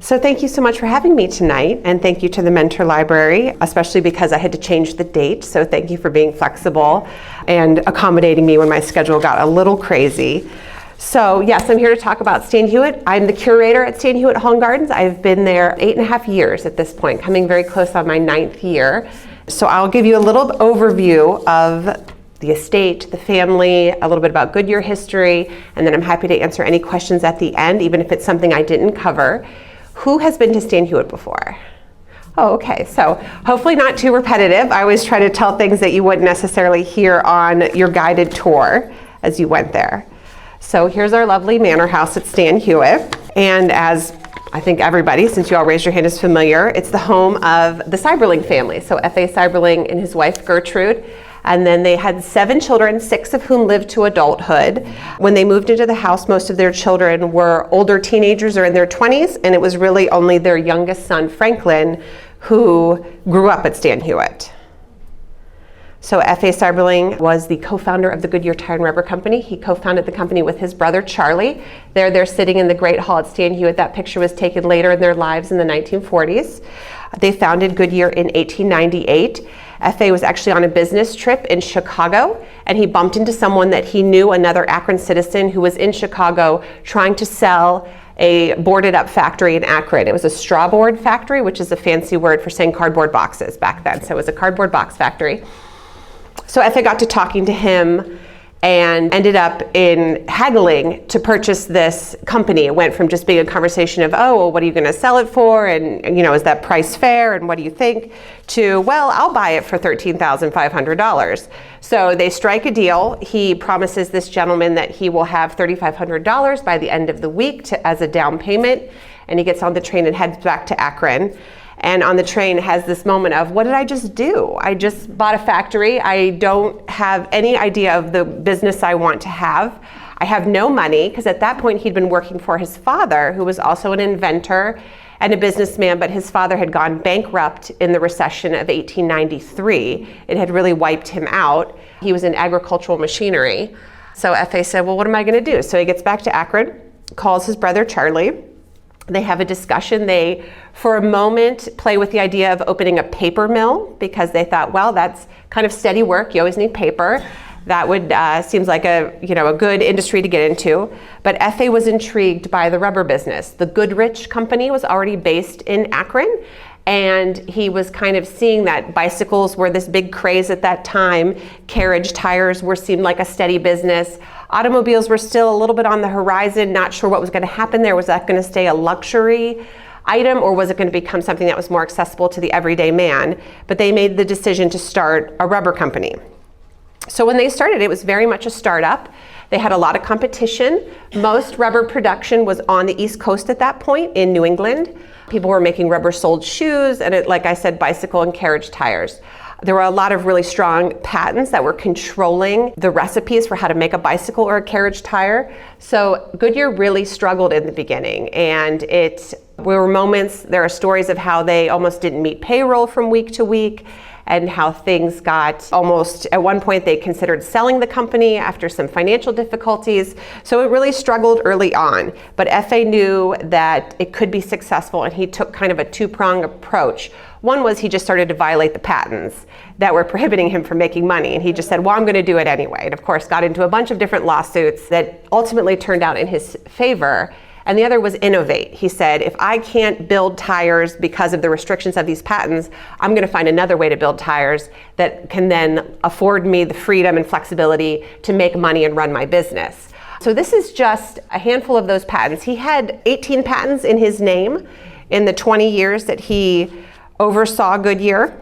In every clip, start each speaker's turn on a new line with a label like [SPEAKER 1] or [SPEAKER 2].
[SPEAKER 1] So thank you so much for having me tonight, and thank you to the Mentor Library, especially because I had to change the date, so thank you for being flexible and accommodating me when my schedule got a little crazy. So yes, I'm here to talk about Stan Hywet. I'm the curator at Stan Hywet Hall Gardens. I've been there 8.5 years at this point, coming very close on my 9th year. So I'll give you a little overview of the estate, the family, a little bit about Goodyear history, and then I'm happy to answer any questions at the end, even if it's something I didn't cover. Who has been to Stan Hywet before? Oh, okay, so hopefully not too repetitive. I always try to tell things that you wouldn't necessarily hear on your guided tour as you went there. So here's our lovely manor house at Stan Hywet. And as I think everybody, since you all raised your hand, is familiar, it's the home of the Seiberling family. So F.A. Seiberling and his wife Gertrude. And then they had 7 children, 6 of whom lived to adulthood. When they moved into the house, most of their children were older teenagers or in their 20s, and it was really only their youngest son, Franklin, who grew up at Stan Hywet. So F.A. Seiberling was the co-founder of the Goodyear Tire and Rubber Company. He co-founded the company with his brother, Charlie. They're sitting in the Great Hall at Stan Hywet. That picture was taken later in their lives in the 1940s. They founded Goodyear in 1898. F.A. was actually on a business trip in Chicago, and he bumped into someone that he knew, another Akron citizen who was in Chicago trying to sell a boarded up factory in Akron. It was a straw board factory, which is a fancy word for saying cardboard boxes back then. So it was a cardboard box factory. So F.A. got to talking to him and ended up in haggling to purchase this company. It went from just being a conversation of, oh, well, what are you going to sell it for? And, you know, is that price fair? And what do you think? To, well, I'll buy it for $13,500. So they strike a deal. He promises this gentleman that he will have $3,500 by the end of the week as a down payment. And he gets on the train and heads back to Akron. And on the train has this moment of, what did I just do? I just bought a factory. I don't have any idea of the business I want to have. I have no money, because at that point he'd been working for his father, who was also an inventor and a businessman, but his father had gone bankrupt in the Recession of 1893. It had really wiped him out. He was in agricultural machinery. So F.A. said, well, what am I going to do? So he gets back to Akron, calls his brother Charlie. They have a discussion. They, for a moment, play with the idea of opening a paper mill, because they thought, well, that's kind of steady work. You always need paper. That would seems like a good industry to get into. But F.A. was intrigued by the rubber business. The Goodyear company was already based in Akron, and he was kind of seeing that bicycles were this big craze at that time. Carriage tires seemed like a steady business. Automobiles were still a little bit on the horizon, not sure what was going to happen there. Was that going to stay a luxury item, or was it going to become something that was more accessible to the everyday man? But they made the decision to start a rubber company. So when they started, it was very much a startup. They had a lot of competition. Most rubber production was on the East Coast at that point in New England. People were making rubber-soled shoes and, like I said, bicycle and carriage tires. There were a lot of really strong patents that were controlling the recipes for how to make a bicycle or a carriage tire. So Goodyear really struggled in the beginning, and there were moments, there are stories of how they almost didn't meet payroll from week to week, and how things got almost, at one point they considered selling the company after some financial difficulties. So it really struggled early on. But F.A. knew that it could be successful, and he took kind of a two-pronged approach. One was he just started to violate the patents that were prohibiting him from making money, and he just said, well, I'm going to do it anyway. And of course got into a bunch of different lawsuits that ultimately turned out in his favor. And the other was innovate. He said, if I can't build tires because of the restrictions of these patents, I'm going to find another way to build tires that can then afford me the freedom and flexibility to make money and run my business. So this is just a handful of those patents. He had 18 patents in his name in the 20 years that he oversaw Goodyear.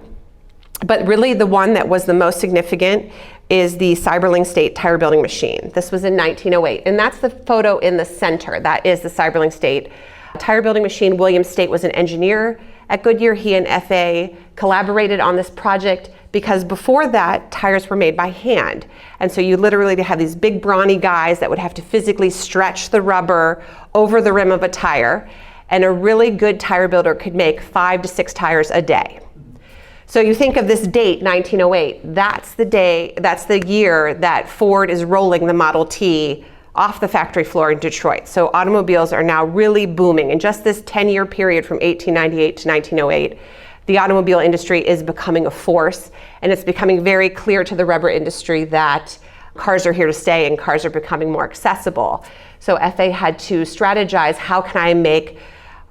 [SPEAKER 1] But really the one that was the most significant is the Seiberling State tire building machine. This was in 1908, and that's the photo in the center. That is the Seiberling State tire building machine. William State was an engineer at Goodyear. He and F.A. collaborated on this project because before that, tires were made by hand. And so you literally have these big brawny guys that would have to physically stretch the rubber over the rim of a tire, and a really good tire builder could make 5 to 6 tires a day. So you think of this date, 1908, that's the year that Ford is rolling the Model T off the factory floor in Detroit. So automobiles are now really booming. In just this 10-year period from 1898 to 1908, the automobile industry is becoming a force, and it's becoming very clear to the rubber industry that cars are here to stay and cars are becoming more accessible. So FA had to strategize, how can I make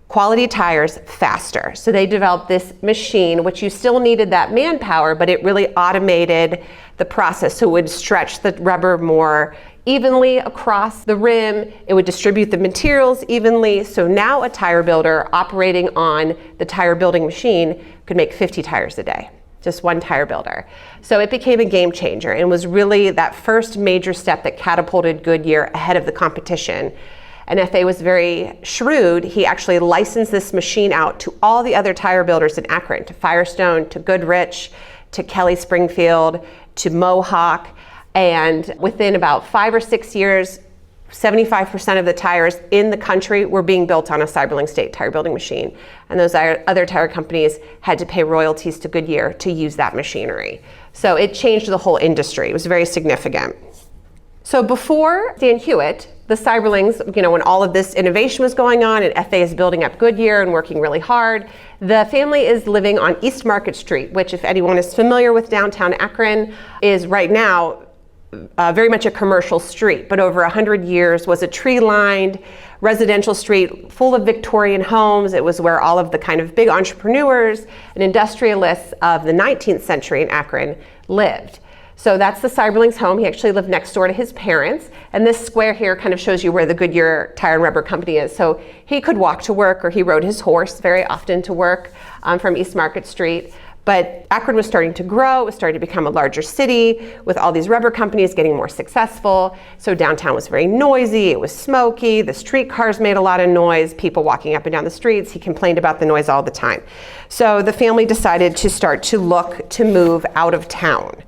[SPEAKER 1] quality tires faster? So they developed this machine, which you still needed that manpower, but it really automated the process. So it would stretch the rubber more evenly across the rim. It would distribute the materials evenly. So now a tire builder operating on the tire building machine could make 50 tires a day, just one tire builder. So it became a game changer and was really that first major step that catapulted Goodyear ahead of the competition. And FA was very shrewd. He actually licensed this machine out to all the other tire builders in Akron, to Firestone, to Goodrich, to Kelly Springfield, to Mohawk. And within about 5 or 6 years, 75% of the tires in the country were being built on a Seiberling State tire building machine. And those other tire companies had to pay royalties to Goodyear to use that machinery. So it changed the whole industry. It was very significant. So before Stan Hywet, the Seiberlings, when all of this innovation was going on and FA is building up Goodyear and working really hard, the family is living on East Market Street, which, if anyone is familiar with downtown Akron, is right now very much a commercial street, but over 100 years was a tree-lined residential street full of Victorian homes. It was where all of the kind of big entrepreneurs and industrialists of the 19th century in Akron lived. So that's the Seiberling's home. He actually lived next door to his parents. And this square here kind of shows you where the Goodyear Tire and Rubber Company is. So he could walk to work, or he rode his horse very often to work from East Market Street. But Akron was starting to grow. It was starting to become a larger city with all these rubber companies getting more successful. So downtown was very noisy. It was smoky. The streetcars made a lot of noise. People walking up and down the streets. He complained about the noise all the time. So the family decided to start to look to move out of town.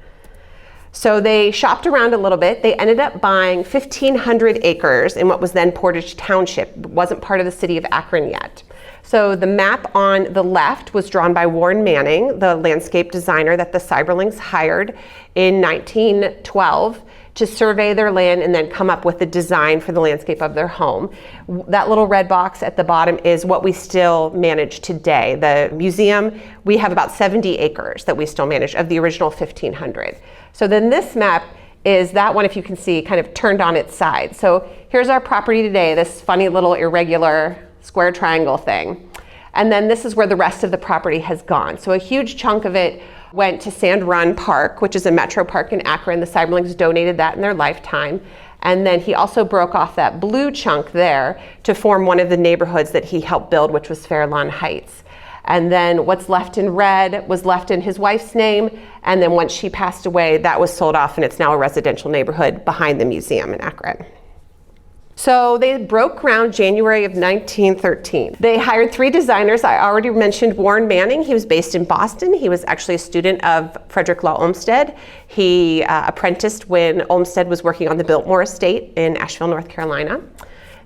[SPEAKER 1] So they shopped around a little bit. They ended up buying 1,500 acres in what was then Portage Township. It wasn't part of the city of Akron yet. So the map on the left was drawn by Warren Manning, the landscape designer that the Seiberlings hired in 1912 to survey their land and then come up with the design for the landscape of their home. That little red box at the bottom is what we still manage today. The museum, we have about 70 acres that we still manage of the original 1,500. So then this map is that one, if you can see, kind of turned on its side. So here's our property today, this funny little irregular square triangle thing. And then this is where the rest of the property has gone. So a huge chunk of it went to Sand Run Park, which is a metro park in Akron. The Seiberlings donated that in their lifetime. And then he also broke off that blue chunk there to form one of the neighborhoods that he helped build, which was Fairlawn Heights. And then what's left in red was left in his wife's name. And then once she passed away, that was sold off, and it's now a residential neighborhood behind the museum in Akron. So they broke ground January of 1913. They hired 3 designers. I already mentioned Warren Manning. He was based in Boston. He was actually a student of Frederick Law Olmsted. He apprenticed when Olmsted was working on the Biltmore Estate in Asheville, North Carolina.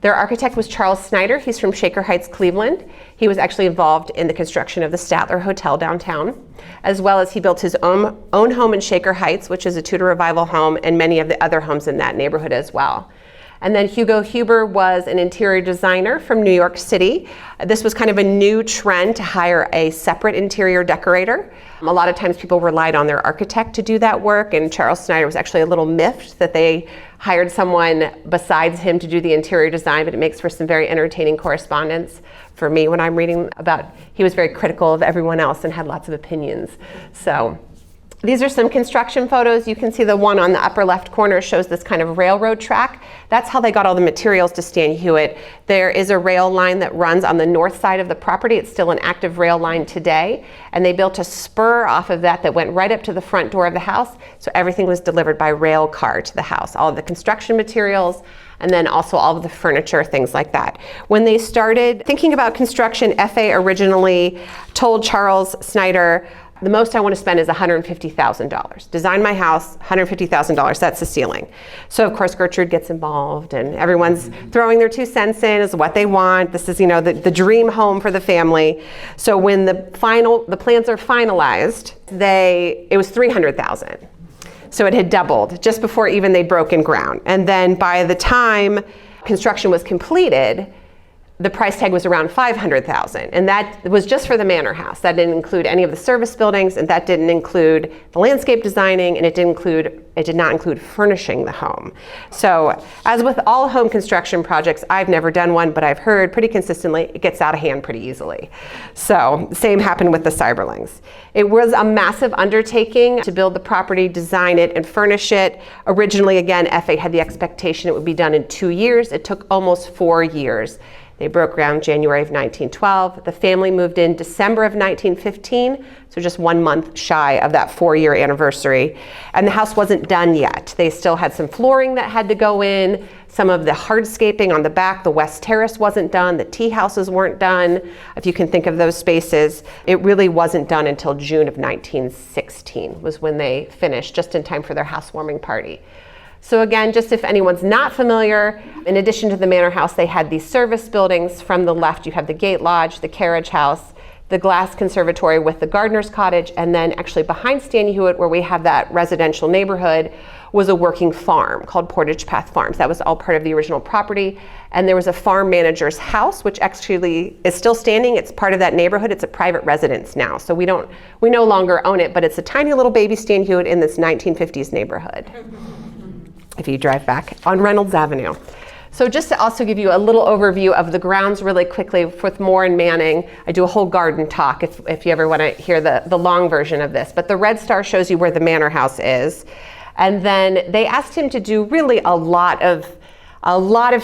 [SPEAKER 1] Their architect was Charles Snyder. He's from Shaker Heights, Cleveland. He was actually involved in the construction of the Statler Hotel downtown, as well as he built his own home in Shaker Heights, which is a Tudor Revival home, and many of the other homes in that neighborhood as well. And then Hugo Huber was an interior designer from New York City. This was kind of a new trend to hire a separate interior decorator. A lot of times people relied on their architect to do that work, and Charles Snyder was actually a little miffed that they hired someone besides him to do the interior design, but it makes for some very entertaining correspondence for me when I'm reading about, he was very critical of everyone else and had lots of opinions. So these are some construction photos. You can see the one on the upper left corner shows this kind of railroad track. That's how they got all the materials to Stan Hywet. There is a rail line that runs on the north side of the property. It's still an active rail line today. And they built a spur off of that went right up to the front door of the house. So everything was delivered by rail car to the house. All of the construction materials, and then also all of the furniture, things like that. When they started thinking about construction, FA originally told Charles Snyder, the most I want to spend is $150,000. Design my house, $150,000, that's the ceiling. So of course Gertrude gets involved, and everyone's throwing their 2 cents in as what they want. This is, the dream home for the family. So when the plans are finalized, it was $300,000. So it had doubled just before even they'd broken ground. And then by the time construction was completed, the price tag was around $500,000, and that was just for the manor house. That didn't include any of the service buildings, and that didn't include the landscape designing, and it did not include furnishing the home. So, as with all home construction projects, I've never done one, but I've heard pretty consistently it gets out of hand pretty easily. So, same happened with the Seiberlings. It was a massive undertaking to build the property, design it, and furnish it. Originally, again, FA had the expectation it would be done in 2 years. It took almost 4 years. They broke ground January of 1912. The family moved in December of 1915, so just 1 month shy of that 4-year anniversary. And the house wasn't done yet. They still had some flooring that had to go in, some of the hardscaping on the back. The west terrace wasn't done, the tea houses weren't done, if you can think of those spaces. It really wasn't done until June of 1916 was when they finished, just in time for their housewarming party. So again, just if anyone's not familiar, in addition to the manor house, they had these service buildings. From the left, you have the gate lodge, the carriage house, the glass conservatory with the gardener's cottage, and then actually behind Stan Hywet, where we have that residential neighborhood, was a working farm called Portage Farms. That was all part of the original property. And there was a farm manager's house, which actually is still standing. It's part of that neighborhood. It's a private residence now. So we no longer own it, but it's a tiny little baby Stan Hywet in this 1950s neighborhood. If you drive back on Reynolds Avenue. So just to also give you a little overview of the grounds really quickly with Moore and Manning, I do a whole garden talk if you ever want to hear the long version of this. But the red star shows you where the manor house is. And then they asked him to do really a lot of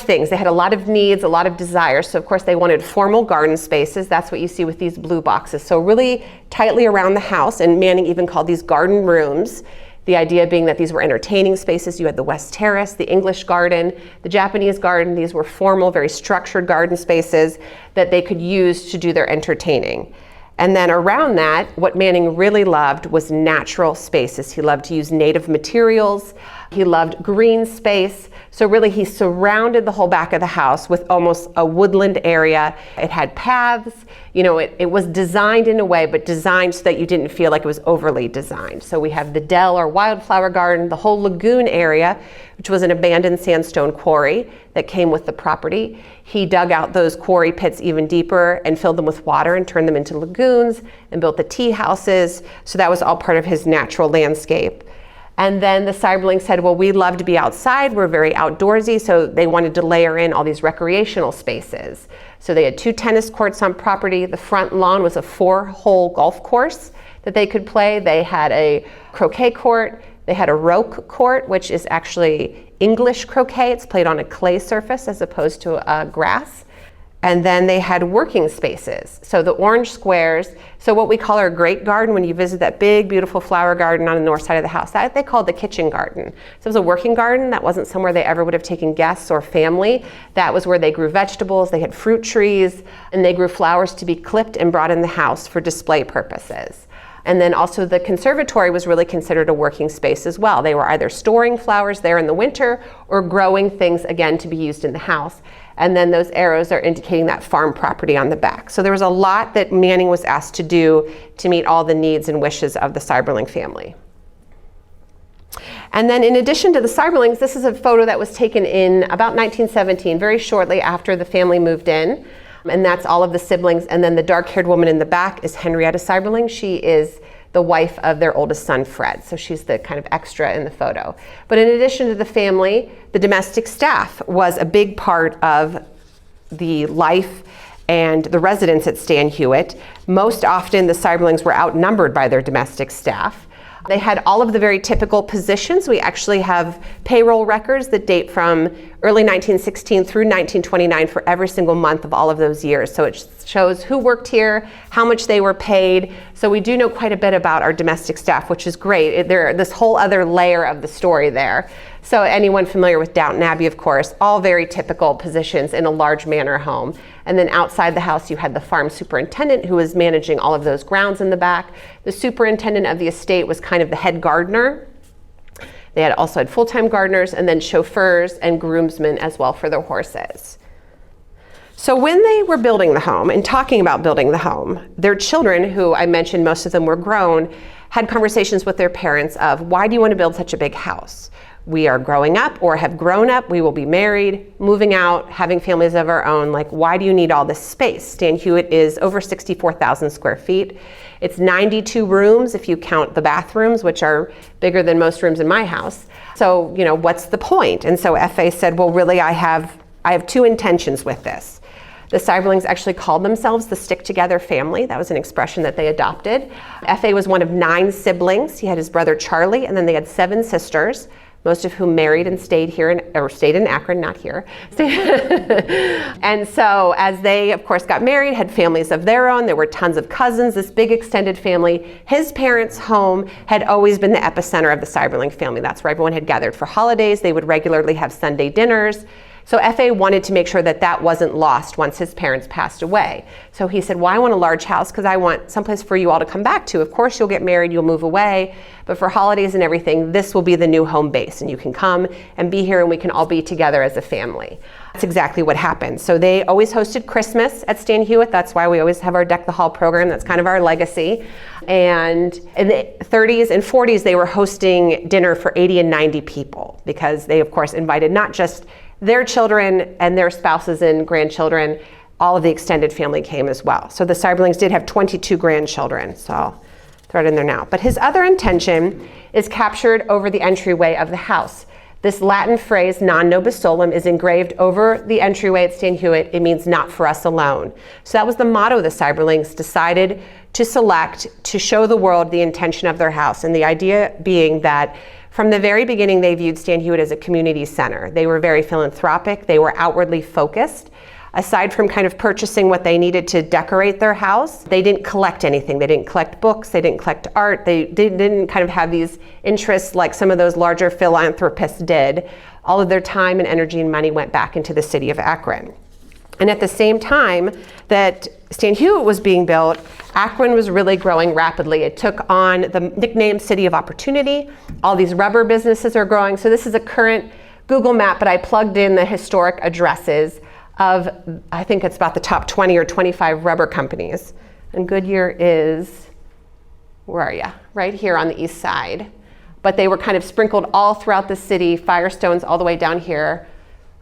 [SPEAKER 1] things. They had a lot of needs, a lot of desires. So of course they wanted formal garden spaces. That's what you see with these blue boxes. So really tightly around the house, and Manning even called these garden rooms. The idea being that these were entertaining spaces. You had the West Terrace, the English garden, the Japanese garden. These were formal, very structured garden spaces that they could use to do their entertaining. And then around that, what Manning really loved was natural spaces. He loved to use native materials. He loved green space. So really he surrounded the whole back of the house with almost a woodland area. It had paths. You know, it was designed in a way, but designed so that you didn't feel like it was overly designed. So we have the dell or wildflower garden, the whole lagoon area, which was an abandoned sandstone quarry that came with the property. He dug out those quarry pits even deeper and filled them with water and turned them into lagoons and built the tea houses. So that was all part of his natural landscape. And then the Seiberlings said, well, we love to be outside. We're very outdoorsy. So they wanted to layer in all these recreational spaces. So they had 2 tennis courts on property. The front lawn was a 4-hole golf course that they could play. They had a croquet court. They had a roque court, which is actually English croquet. It's played on a clay surface as opposed to grass. And then they had working spaces. So the orange squares, so what we call our great garden, when you visit that big, beautiful flower garden on the north side of the house, that they called the kitchen garden. So it was a working garden. That wasn't somewhere they ever would have taken guests or family. That was where they grew vegetables, they had fruit trees, and they grew flowers to be clipped and brought in the house for display purposes. And then also the conservatory was really considered a working space as well. They were either storing flowers there in the winter or growing things, again, to be used in the house. And then those arrows are indicating that farm property on the back. So there was a lot that Manning was asked to do to meet all the needs and wishes of the Seiberling family. And then in addition to the Seiberlings, this is a photo that was taken in about 1917, very shortly after the family moved in. And that's all of the siblings. And then the dark-haired woman in the back is Henrietta Seiberling. She is the wife of their oldest son, Fred. So she's the kind of extra in the photo. But in addition to the family, the domestic staff was a big part of the life and the residents at Stan Hywet. Most often, the Seiberlings were outnumbered by their domestic staff. They had all of the very typical positions. We actually have payroll records that date from early 1916 through 1929 for every single month of all of those years. So it shows who worked here, how much they were paid. So we do know quite a bit about our domestic staff, which is great. There's this whole other layer of the story there. So anyone familiar with Downton Abbey, of course, all very typical positions in a large manor home. And then outside the house, you had the farm superintendent who was managing all of those grounds in the back. The superintendent of the estate was kind of the head gardener. They had also had full-time gardeners and then chauffeurs and groomsmen as well for their horses. So when they were building the home and talking about building the home, their children, who I mentioned most of them were grown, had conversations with their parents of, why do you want to build such a big house? We are growing up or have grown up, we will be married, moving out, having families of our own. Like, why do you need all this space? Stan Hywet is over 64,000 square feet. It's 92 rooms if you count the bathrooms, which are bigger than most rooms in my house. So, what's the point? And so FA said, well, really, I have two intentions with this. The Seiberlings actually called themselves the stick-together family. That was an expression that they adopted. FA was one of 9 siblings. He had his brother Charlie, and then they had 7 sisters, most of whom married and stayed in Akron, not here. And so as they, of course, got married, had families of their own, there were tons of cousins, this big extended family. His parents' home had always been the epicenter of the Seiberling family. That's where everyone had gathered for holidays. They would regularly have Sunday dinners. So FA wanted to make sure that that wasn't lost once his parents passed away. So he said, well, I want a large house because I want someplace for you all to come back to. Of course, you'll get married, you'll move away, but for holidays and everything, this will be the new home base, and you can come and be here and we can all be together as a family. That's exactly what happened. So they always hosted Christmas at Stan Hywet. That's why we always have our Deck the Hall program. That's kind of our legacy. And in the 30s and 40s, they were hosting dinner for 80 and 90 people because they, of course, invited not just their children and their spouses and grandchildren, all of the extended family came as well. So the Seiberlings did have 22 grandchildren, so I'll throw it in there now. But his other intention is captured over the entryway of the house. This Latin phrase, non nobis solum, is engraved over the entryway at Stan Hywet. It means not for us alone. So that was the motto the Seiberlings decided to select to show the world the intention of their house. And the idea being that from the very beginning, they viewed Stan Hywet as a community center. They were very philanthropic. They were outwardly focused. Aside from kind of purchasing what they needed to decorate their house, they didn't collect anything. They didn't collect books. They didn't collect art. They didn't kind of have these interests like some of those larger philanthropists did. All of their time and energy and money went back into the city of Akron. And at the same time that Stan Hywet was being built, Akron was really growing rapidly. It took on the nickname City of Opportunity. All these rubber businesses are growing. So this is a current Google map, but I plugged in the historic addresses of, I think it's about the top 20 or 25 rubber companies. And Goodyear is, where are you? Right here on the east side. But they were kind of sprinkled all throughout the city, Firestone's all the way down here.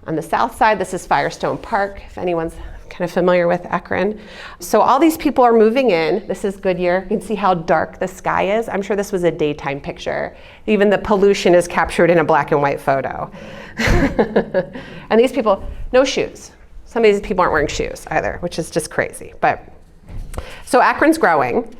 [SPEAKER 1] On the south side, this is Firestone Park, if anyone's kind of familiar with Akron. So all these people are moving in. This is Goodyear. You can see how dark the sky is. I'm sure this was a daytime picture. Even the pollution is captured in a black and white photo. And these people, no shoes. Some of these people aren't wearing shoes either, which is just crazy. But so Akron's growing.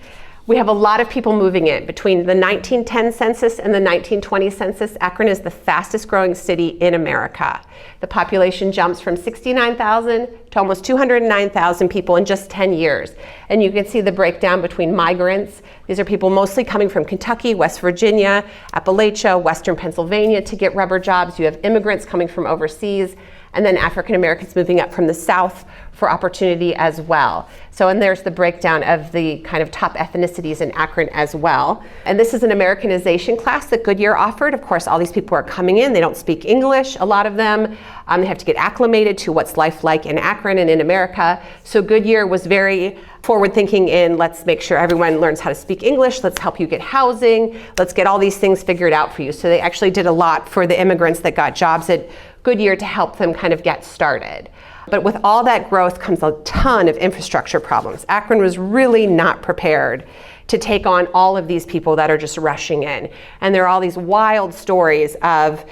[SPEAKER 1] We have a lot of people moving in. Between the 1910 census and the 1920 census, Akron is the fastest growing city in America. The population jumps from 69,000 to almost 209,000 people in just 10 years. And you can see the breakdown between migrants. These are people mostly coming from Kentucky, West Virginia, Appalachia, Western Pennsylvania to get rubber jobs. You have immigrants coming from overseas, and then African Americans moving up from the South for opportunity as well. So, and there's the breakdown of the kind of top ethnicities in Akron as well. And this is an Americanization class that Goodyear offered. Of course, all these people are coming in. They don't speak English, a lot of them. They have to get acclimated to what's life like in Akron and in America. So Goodyear was very forward thinking in, let's make sure everyone learns how to speak English. Let's help you get housing. Let's get all these things figured out for you. So they actually did a lot for the immigrants that got jobs at Goodyear to help them kind of get started. But with all that growth comes a ton of infrastructure problems. Akron was really not prepared to take on all of these people that are just rushing in. And there are all these wild stories of,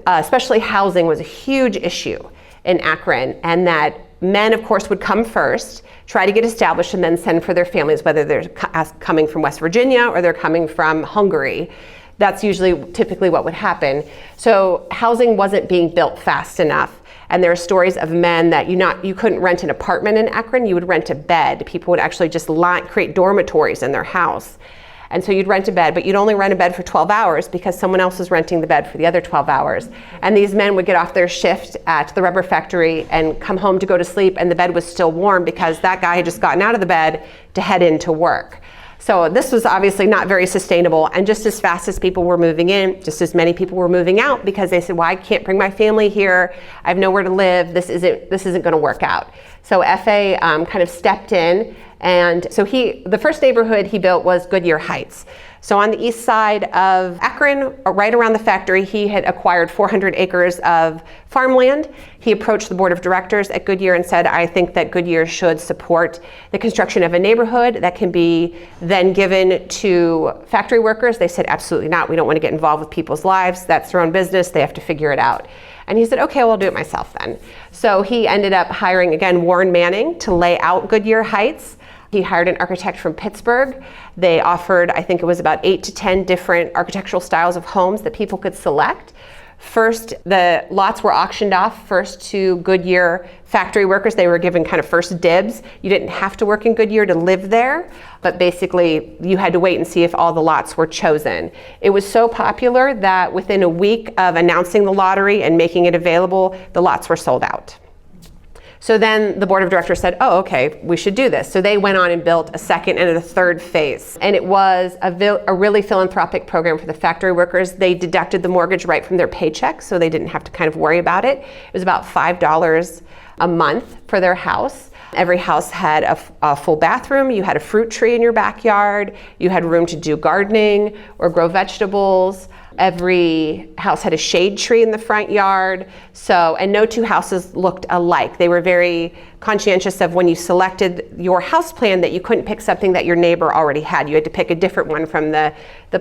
[SPEAKER 1] especially housing was a huge issue in Akron, and that men, of course, would come first, try to get established, and then send for their families, whether they're coming from West Virginia or they're coming from Hungary. That's usually typically what would happen. So housing wasn't being built fast enough. And there are stories of men that you couldn't rent an apartment in Akron, you would rent a bed. People would actually just create dormitories in their house. And so you'd rent a bed, but you'd only rent a bed for 12 hours because someone else was renting the bed for the other 12 hours. And these men would get off their shift at the rubber factory and come home to go to sleep, and the bed was still warm because that guy had just gotten out of the bed to head into work. So this was obviously not very sustainable, and just as fast as people were moving in, just as many people were moving out because they said, well, I can't bring my family here, I have nowhere to live, this isn't going to work out. So FA kind of stepped in, and so the first neighborhood he built was Goodyear Heights. So on the east side of Akron, right around the factory, he had acquired 400 acres of farmland. He approached the board of directors at Goodyear and said, I think that Goodyear should support the construction of a neighborhood that can be then given to factory workers. They said, absolutely not. We don't want to get involved with people's lives. That's their own business. They have to figure it out. And he said, okay, well, I'll do it myself then. So he ended up hiring, again, Warren Manning to lay out Goodyear Heights. He hired an architect from Pittsburgh. They offered, I think it was about 8 to 10 different architectural styles of homes that people could select. First, the lots were auctioned off first to Goodyear factory workers. They were given kind of first dibs. You didn't have to work in Goodyear to live there, but basically you had to wait and see if all the lots were chosen. It was so popular that within a week of announcing the lottery and making it available, the lots were sold out. So then the board of directors said, oh, okay, we should do this. So they went on and built a second and a third phase. And it was a really philanthropic program for the factory workers. They deducted the mortgage right from their paycheck, so they didn't have to kind of worry about it. It was about $5 a month for their house. Every house had a full bathroom. You had a fruit tree in your backyard. You had room to do gardening or grow vegetables. Every house had a shade tree in the front yard. And no two houses looked alike. They were very conscientious of when you selected your house plan that you couldn't pick something that your neighbor already had. You had to pick a different one from the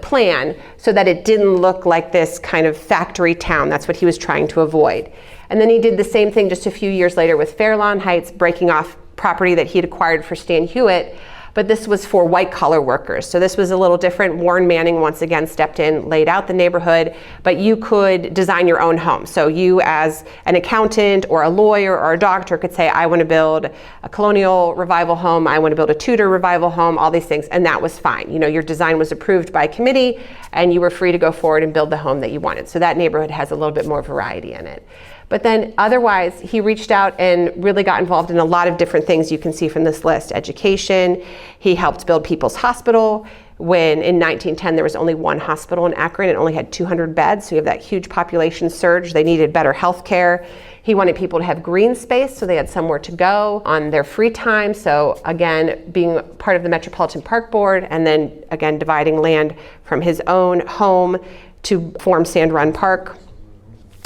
[SPEAKER 1] plan so that it didn't look like this kind of factory town. That's what he was trying to avoid. And then he did the same thing just a few years later with Fairlawn Heights, breaking off property that he'd acquired for Stan Hywet. But this was for white collar workers. So this was a little different. Warren Manning once again stepped in, laid out the neighborhood, but you could design your own home. So you as an accountant or a lawyer or a doctor could say, I want to build a colonial revival home, I want to build a Tudor revival home, all these things, and that was fine. You know, your design was approved by a committee and you were free to go forward and build the home that you wanted. So that neighborhood has a little bit more variety in it. But then otherwise, he reached out and really got involved in a lot of different things you can see from this list. Education, he helped build People's Hospital. When in 1910 there was only one hospital in Akron, it only had 200 beds, so you have that huge population surge. They needed better health care. He wanted people to have green space so they had somewhere to go on their free time. So again, being part of the Metropolitan Park Board, and then again dividing land from his own home to form Sand Run Park.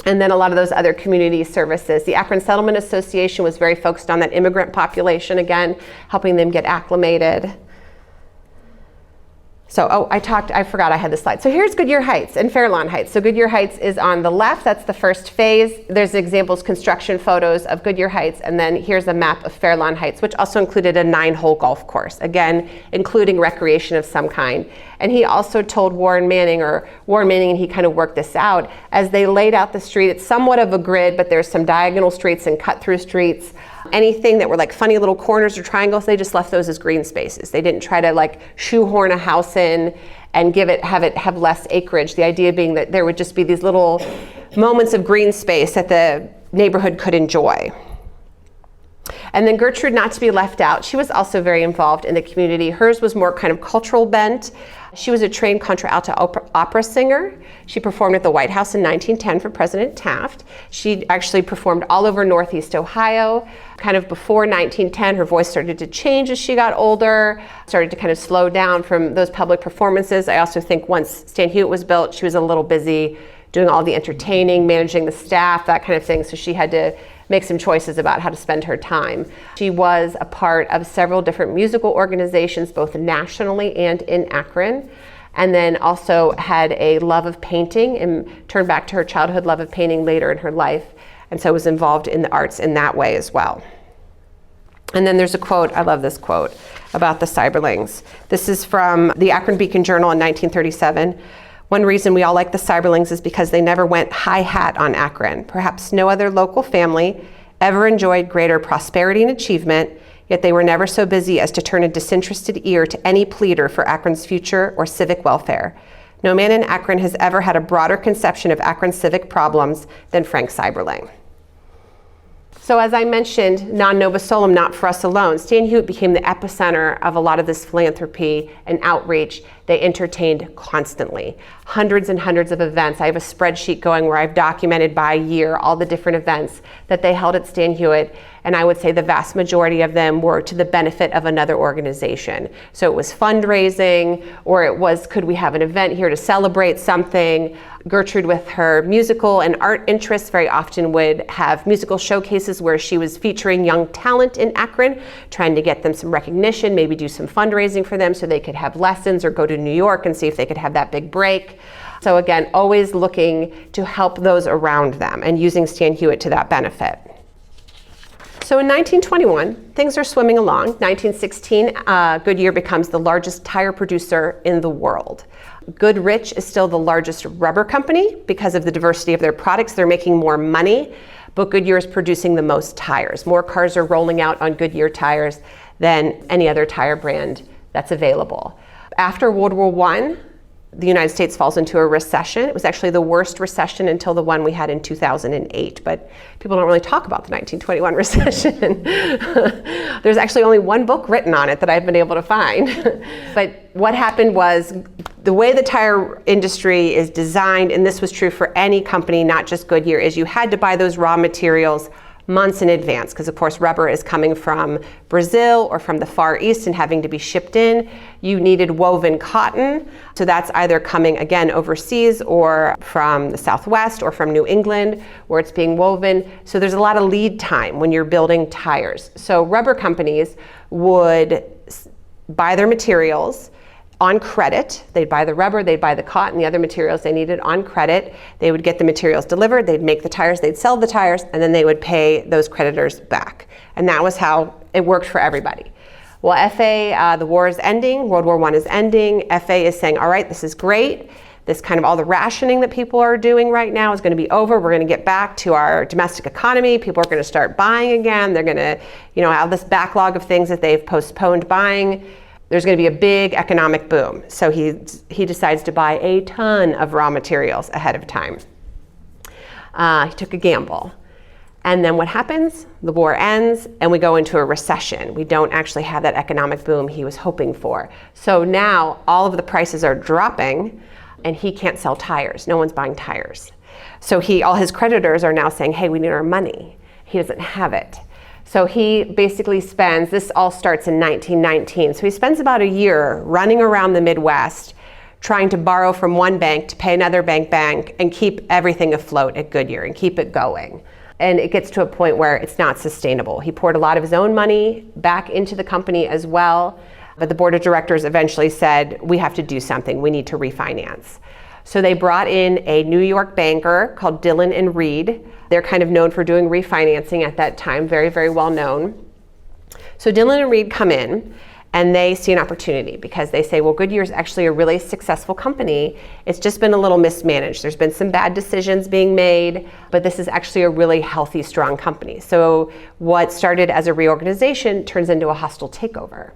[SPEAKER 1] And then a lot of those other community services. The Akron Settlement Association was very focused on that immigrant population, again, helping them get acclimated. So, I forgot I had this slide. So here's Goodyear Heights and Fairlawn Heights. So Goodyear Heights is on the left, that's the first phase. There's examples, construction photos of Goodyear Heights, and then here's a map of Fairlawn Heights, which also included a 9-hole golf course, again, including recreation of some kind. And he also told Warren Manning, and he kind of worked this out, as they laid out the street, it's somewhat of a grid, but there's some diagonal streets and cut-through streets. Anything that were like funny little corners or triangles, they just left those as green spaces. They didn't try to like shoehorn a house in and have less acreage. The idea being that there would just be these little moments of green space that the neighborhood could enjoy. And then Gertrude, not to be left out, she was also very involved in the community. Hers was more kind of cultural bent. She was a trained contralto opera singer. She performed at the White House in 1910 for President Taft. She actually performed all over Northeast Ohio. Kind of before 1910, her voice started to change as she got older, started to kind of slow down from those public performances. I also think once Stan Hywet was built, she was a little busy doing all the entertaining, managing the staff, that kind of thing. So she had to make some choices about how to spend her time. She was a part of several different musical organizations, both nationally and in Akron, and then also had a love of painting and turned back to her childhood love of painting later in her life, and so was involved in the arts in that way as well. And then there's a quote, I love this quote, about the Seiberlings. This is from the Akron Beacon Journal in 1937. One reason we all like the Seiberlings is because they never went high hat on Akron. Perhaps no other local family ever enjoyed greater prosperity and achievement, yet they were never so busy as to turn a disinterested ear to any pleader for Akron's future or civic welfare. No man in Akron has ever had a broader conception of Akron's civic problems than Frank Seiberling. So as I mentioned, non nobis solum, not for us alone. Stan Hywet became the epicenter of a lot of this philanthropy and outreach. They entertained constantly. Hundreds and hundreds of events. I have a spreadsheet going where I've documented by year all the different events that they held at Stan Hywet, and I would say the vast majority of them were to the benefit of another organization. So it was fundraising, or it was, could we have an event here to celebrate something? Gertrude, with her musical and art interests, very often would have musical showcases where she was featuring young talent in Akron, trying to get them some recognition, maybe do some fundraising for them so they could have lessons or go to New York and see if they could have that big break. So again, always looking to help those around them and using Stan Hywet to that benefit. So in 1921, things are swimming along. 1916, Goodyear becomes the largest tire producer in the world. Goodrich is still the largest rubber company because of the diversity of their products. They're making more money, but Goodyear is producing the most tires. More cars are rolling out on Goodyear tires than any other tire brand that's available. After World War I, the United States falls into a recession. It was actually the worst recession until the one we had in 2008, but people don't really talk about the 1921 recession. There's actually only one book written on it that I've been able to find. But what happened was, the way the tire industry is designed, and this was true for any company, not just Goodyear, is you had to buy those raw materials months in advance, because of course rubber is coming from Brazil or from the Far East and having to be shipped in. You needed woven cotton, so that's either coming again overseas or from the Southwest or from New England where it's being woven. So there's a lot of lead time when you're building tires. So rubber companies would buy their materials on credit. They'd buy the rubber, they'd buy the cotton, the other materials they needed on credit. They would get the materials delivered, they'd make the tires, they'd sell the tires, and then they would pay those creditors back. And that was how it worked for everybody. Well, FA, the war is ending, World War I is ending. FA is saying, all right, this is great. This kind of all the rationing that people are doing right now is going to be over. We're going to get back to our domestic economy. People are going to start buying again. They're going to, have this backlog of things that they've postponed buying. There's going to be a big economic boom. So he decides to buy a ton of raw materials ahead of time. He took a gamble. And then what happens? The war ends and we go into a recession. We don't actually have that economic boom he was hoping for. So now all of the prices are dropping and he can't sell tires. No one's buying tires. So all his creditors are now saying, hey, we need our money. He doesn't have it. So he basically spends, this all starts in 1919, so he spends about a year running around the Midwest trying to borrow from one bank to pay another bank and keep everything afloat at Goodyear and keep it going. And it gets to a point where it's not sustainable. He poured a lot of his own money back into the company as well, but the board of directors eventually said, we have to do something, we need to refinance. So they brought in a New York banker called Dillon and Reed. They're kind of known for doing refinancing at that time, very, very well known. So Dillon and Reed come in and they see an opportunity because they say, well, Goodyear is actually a really successful company. It's just been a little mismanaged. There's been some bad decisions being made, but this is actually a really healthy, strong company. So what started as a reorganization turns into a hostile takeover.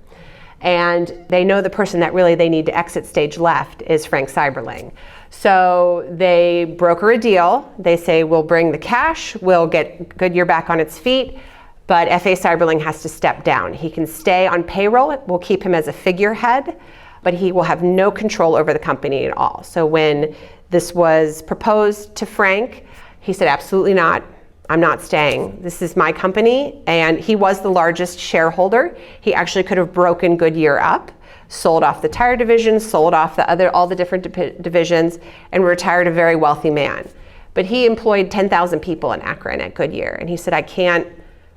[SPEAKER 1] And they know the person that really they need to exit stage left is Frank Seiberling. So they broker a deal. They say, we'll bring the cash, we'll get Goodyear back on its feet, but F.A. Seiberling has to step down. He can stay on payroll, we'll keep him as a figurehead, but he will have no control over the company at all. So when this was proposed to Frank, he said, absolutely not. I'm not staying. This is my company. And he was the largest shareholder. He actually could have broken Goodyear up, sold off the tire division, sold off all the different divisions, and retired a very wealthy man. But he employed 10,000 people in Akron at Goodyear. And he said, I can't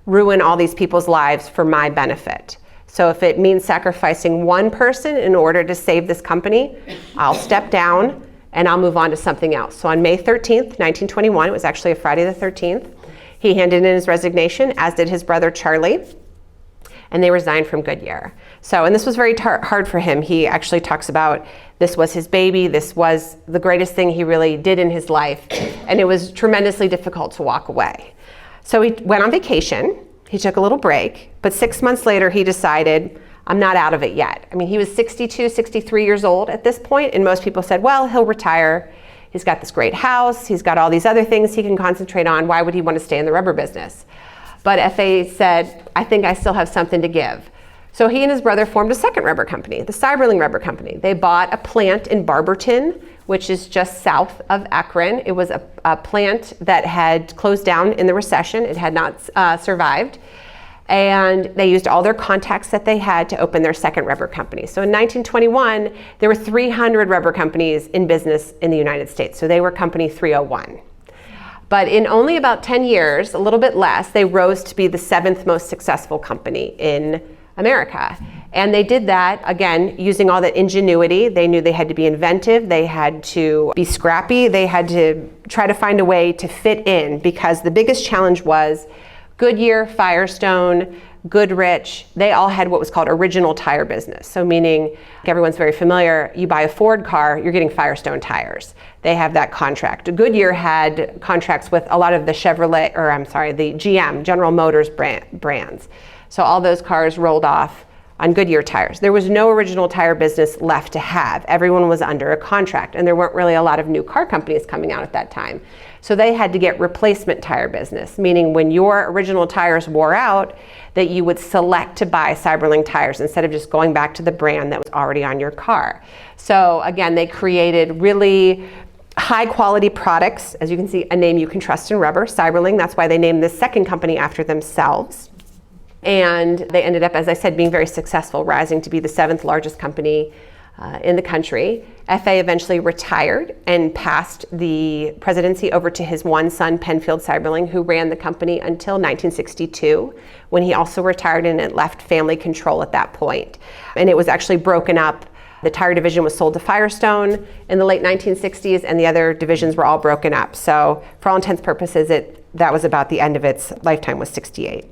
[SPEAKER 1] ruin all these people's lives for my benefit. So if it means sacrificing one person in order to save this company, I'll step down and I'll move on to something else. So on May 13th, 1921, it was actually a Friday the 13th, he handed in his resignation, as did his brother Charlie, and they resigned from Goodyear. So, and this was very hard for him. He actually talks about this was his baby, this was the greatest thing he really did in his life, and it was tremendously difficult to walk away. So he went on vacation, he took a little break, but 6 months later he decided, I'm not out of it yet. I mean, he was 62, 63 years old at this point, and most people said, well, he'll retire. He's got this great house, he's got all these other things he can concentrate on. Why would he want to stay in the rubber business? But FA said, I think I still have something to give. So he and his brother formed a second rubber company, the Seiberling Rubber Company. They bought a plant in Barberton, which is just south of Akron. It was a plant that had closed down in the Recession. It had not survived. And they used all their contacts that they had to open their second rubber company. So in 1921, there were 300 rubber companies in business in the United States. So they were company 301. But in only about 10 years, a little bit less, they rose to be the 7th most successful company in America. And they did that, again, using all that ingenuity. They knew they had to be inventive, they had to be scrappy, they had to try to find a way to fit in, because the biggest challenge was Goodyear, Firestone, Goodrich, they all had what was called original tire business. So meaning, everyone's very familiar, you buy a Ford car, you're getting Firestone tires. They have that contract. Goodyear had contracts with a lot of the the GM, General Motors brands. So all those cars rolled off on Goodyear tires. There was no original tire business left to have. Everyone was under a contract, and there weren't really a lot of new car companies coming out at that time. So they had to get replacement tire business, meaning when your original tires wore out, that you would select to buy Seiberling tires instead of just going back to the brand that was already on your car. So again, they created really high quality products. As you can see, a name you can trust in rubber, Seiberling. That's why they named this second company after themselves. And they ended up, as I said, being very successful, rising to be the 7th largest company in the country. F.A. eventually retired and passed the presidency over to his one son, Penfield Seiberling, who ran the company until 1962, when he also retired, and it left family control at that point. And it was actually broken up. The tire division was sold to Firestone in the late 1960s, and the other divisions were all broken up. So for all intents and purposes, that was about the end of its lifetime, was 68.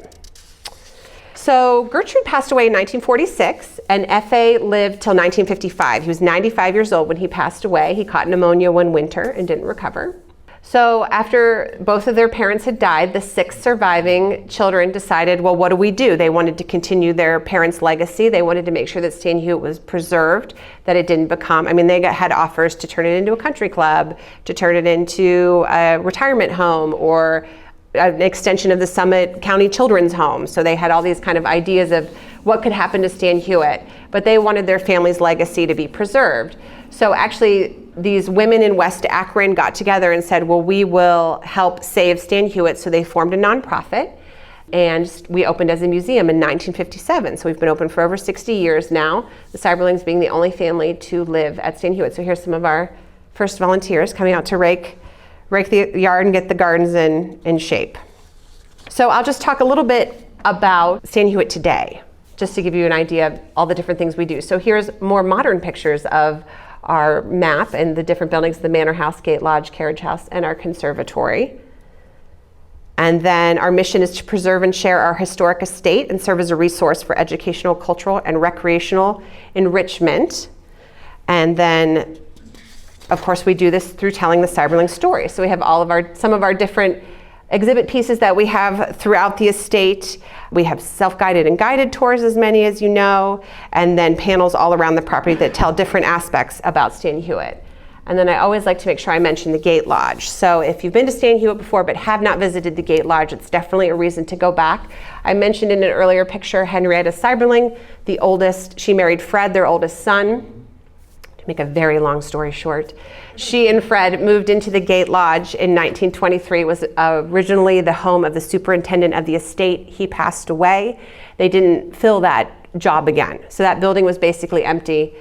[SPEAKER 1] So Gertrude passed away in 1946, and F.A. lived till 1955. He was 95 years old when he passed away. He caught pneumonia one winter and didn't recover. So after both of their parents had died, the 6 surviving children decided, well, what do we do? They wanted to continue their parents' legacy. They wanted to make sure that Stan Hywet was preserved, that it didn't become, they had offers to turn it into a country club, to turn it into a retirement home, or an extension of the Summit County Children's Home. So they had all these kind of ideas of what could happen to Stan Hywet, but they wanted their family's legacy to be preserved. So actually, these women in West Akron got together and said, well, we will help save Stan Hywet. So they formed a nonprofit, and we opened as a museum in 1957. So we've been open for over 60 years now, the Seiberlings being the only family to live at Stan Hywet. So here's some of our first volunteers coming out to rake the yard and get the gardens in shape. So I'll just talk a little bit about Stan Hywet today, just to give you an idea of all the different things we do. So here's more modern pictures of our map and the different buildings, the Manor House, Gate Lodge, Carriage House, and our conservatory. And then our mission is to preserve and share our historic estate and serve as a resource for educational, cultural, and recreational enrichment. And then, of course, we do this through telling the Seiberling story. So we have some of our different exhibit pieces that we have throughout the estate. We have self-guided and guided tours, as many as you know, and then panels all around the property that tell different aspects about Stan Hywet. And then I always like to make sure I mention the Gate Lodge. So if you've been to Stan Hywet before but have not visited the Gate Lodge, it's definitely a reason to go back. I mentioned in an earlier picture Henrietta Seiberling, the oldest. She married Fred, their oldest son. Make a very long story short. She and Fred moved into the Gate Lodge in 1923. It was originally the home of the superintendent of the estate. He passed away. They didn't fill that job again. So that building was basically empty.